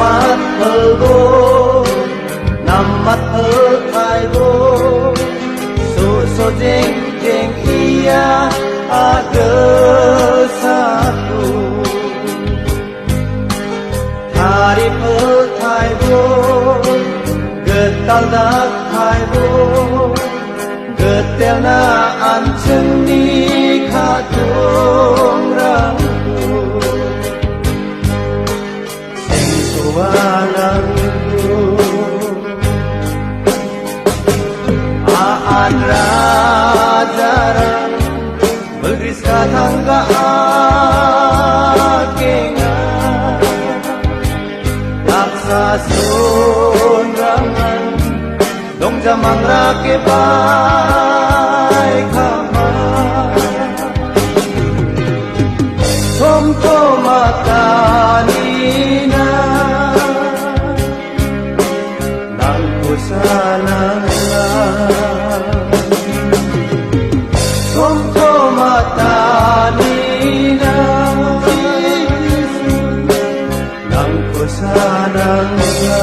mat helgo namat helkaigo so jeng jeng ia ada satu hari helkaigo getal dak kaigo getel na anceng ni kadung rangku sing suwanangku aan rajarang begris katangga akengan laksa sunrangan dong jamang rakebai kamar somto matanina nang kusanangla somto matanina nang kusanangla